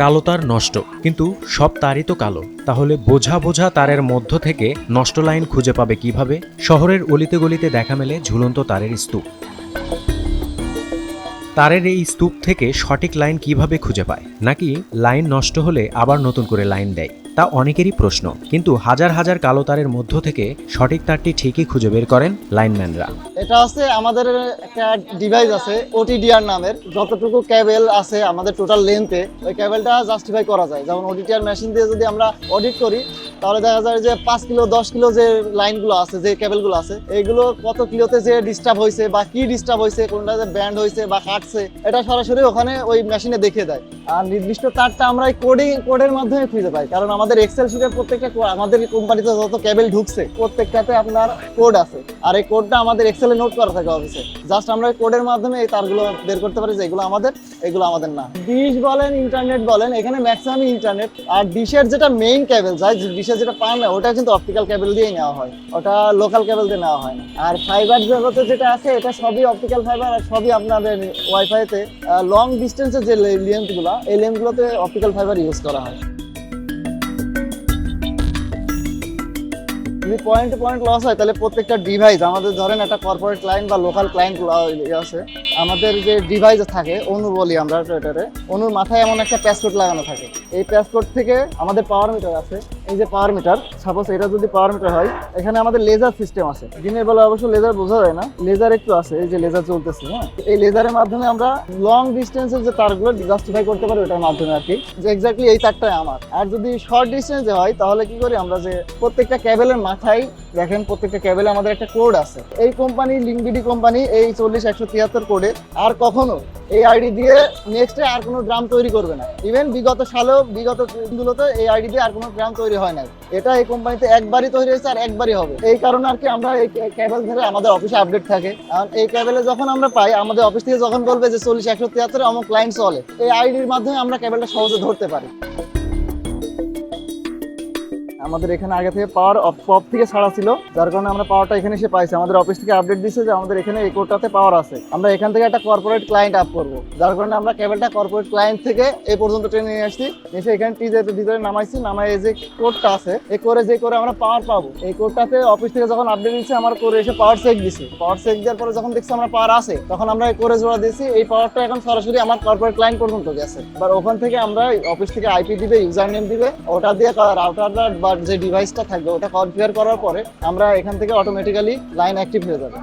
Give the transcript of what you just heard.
কালো তার নষ্ট, কিন্তু সব তারই তো কালো। তাহলে বোঝা বোঝা তারের মধ্য থেকে নষ্ট লাইন খুঁজে পাবে কিভাবে? শহরের অলিতে গলিতে দেখা মেলে ঝুলন্ত তারের স্তূপ। তারের এই স্তূপ থেকে সঠিক লাইন কিভাবে খুঁজে পায়? নাকি লাইন নষ্ট হলে আবার নতুন করে লাইন দেয়? তা অনেকেরই প্রশ্ন, কিন্তু হাজার হাজার কালো তারের মধ্য থেকে সঠিক তারটি ঠিকই খুঁজে বের করেন লাইনম্যানরা। এটা আছে আমাদের একটা ডিভাইস আছে ওটিডিআর নামের, যতটুকু কেবল আছে আমাদের টোটাল লেন্থে ওই কেবলটা জাস্টিফাই করা যায়। যেমন ওটিডিআর মেশিন দিয়ে যদি আমরা অডিট করি তাহলে দেখা যায় যে 5 কিলো 10 কিলো যে লাইনগুলো আছে, যে কেবলগুলো আছে, এইগুলো কত কিলোতে যে ডিস্টার্ব হয়েছে বা কি ডিস্টার্ব হয়েছে, কোনটা যে ব্যান্ড হয়েছে বা কাটছে, এটা সরাসরি ওখানে ওই মেশিনে দেখিয়ে দেয়। আর নির্দিষ্ট তারটা আমরা এই কোডের মাধ্যমে খুঁজে পাই, কারণ আমাদের এক্সেল শিটের প্রত্যেকটা আমাদের কোম্পানিতে যত কেবল ঢুকছে প্রত্যেকটাতে আপনার কোড আছে, আর এই কোডটা আমাদের এক্সেলে নোট করা থাকে অফিসে। জাস্ট আমরা কোডের মাধ্যমে এই তারগুলো বের করতে পারি যে এগুলো আমাদের না। ডিশ বলেন ইন্টারনেট বলেন, এখানে ম্যাক্সিমাম ইন্টারনেট। আর ডিশের যেটা মেইন কেবল যায়, ডিশের যেটা পান না, ওটা কিন্তু অপটিক্যাল কেবল দিয়েই নেওয়া হয়, ওটা লোকাল কেবল দিয়ে নেওয়া হয় না। আর ফাইবার জগতে যেটা আছে এটা সবই অপটিক্যাল ফাইবার, আর সবই আপনাদের ওয়াইফাইতে লং ডিস্টেন্সের যে লেন্থগুলো, এই লেন্থগুলোতে অপটিক্যাল ফাইবার ইউজ করা হয়। যদি পয়েন্ট টু পয়েন্ট লস হয় তাহলে প্রত্যেকটা ডিভাইস, আমাদের ধরেন একটা কর্পোরেট ক্লায়েন্ট বা লোকাল ক্লায়েন্ট আছে, আমাদের যে ডিভাইস থাকে অনু বলি আমরা এটারে, অনুর মাথায় এমন একটা প্যাসকোড লাগানো থাকে। এই প্যাসকোড থেকে আমাদের পাওয়ার মিটার আছে, এই যে পাওয়ার মিটার, সাপোজ এটা যদি পাওয়ার মিটার হয়, এখানে আমাদের লেজার সিস্টেম আছে। দিনের বেলা অবশ্য লেজার বোঝা যায় না, লেজার একটু আছে, এই যে লেজার চলতেছে। হ্যাঁ, এই লেজারের মাধ্যমে আমরা লং ডিস্টেন্সের যে তারগুলো জাস্টিফাই করতে পারি ওটার মাধ্যমে আর কি, যে এক্স্যাক্টলি এই তারটাই আমার। আর যদি শর্ট ডিস্টেন্সে হয় তাহলে কি করি আমরা, যে প্রত্যেকটা কেবলের মাথায় দেখেন প্রত্যেকটা কেবলে আমাদের একটা কোড আছে। এই কোম্পানি লিংকবিডি কোম্পানি এই 40173 কোডে আর কখনো এই আইডি দিয়ে নেক্সটে আর কোনো ড্রাম তৈরি করবে না। ইভেন বিগত সালেও বিগত দিনগুলোতে এই আইডি দিয়ে আর কোনো ড্রাম তৈরি হয় নাই। এটা এই কোম্পানিতে একবারই তৈরি হয়েছে আর একবারই হবে। এই কারণে আর কি আমরা এই কেবল ধরে আমাদের অফিসে আপডেট থাকে। আর এই কেবলে যখন আমরা পাই, আমাদের অফিস থেকে যখন বলবে যে 40173 অমুক ক্লায়েন্ট চলে, এই আইডির মাধ্যমে আমরা কেবলটা সহজে ধরতে পারি। আমাদের এখানে আগে থেকে পাওয়ার অফ থেকে ছাড়া ছিল, যার কারণে আমরা পাওয়ারটা এখানে এসে পাইছি। আমাদের অফিস থেকে আপডেট দিচ্ছে যে আমাদের এখানে এই কোডটাতে পাওয়ার আছে। আমরা এখান থেকে একটা কর্পোরেট ক্লায়েন্ট আপ করবো, যার কারণে আমরা কেবলটা কর্পোরেট ক্লায়েন্ট থেকে এই পর্যন্ত ট্রেনে নিয়ে আসছি, এসে এখানে ভিতরে নামাইছি। নামাই এই যে কোডটা আছে, এই করে যে করে আমরা পাওয়ার পাবো, এই কোডটাতে অফিস থেকে যখন আপডেট দিচ্ছে আমার করে এসে পাওয়ার চেক দিছি। পাওয়ার চেক দেওয়ার পরে যখন দেখছি আমরা পাওয়ার আছে, তখন আমরা এই করে জোড়া দিয়েছি। এই পাওয়ারটা এখন সরাসরি আমার কর্পোরেট ক্লায়েন্ট পর্যন্ত গেছে। এবার ওখান থেকে আমরা অফিস থেকে আইপি দিবে, ইউজার নেম দিবে, ওটা দিয়ে রাউটারটা বা যে ডিভাইসটা থাকবে ওটা কনফিগার করার পরে আমরা এখান থেকে অটোমেটিক্যালি লাইন অ্যাক্টিভ হয়ে যাবে।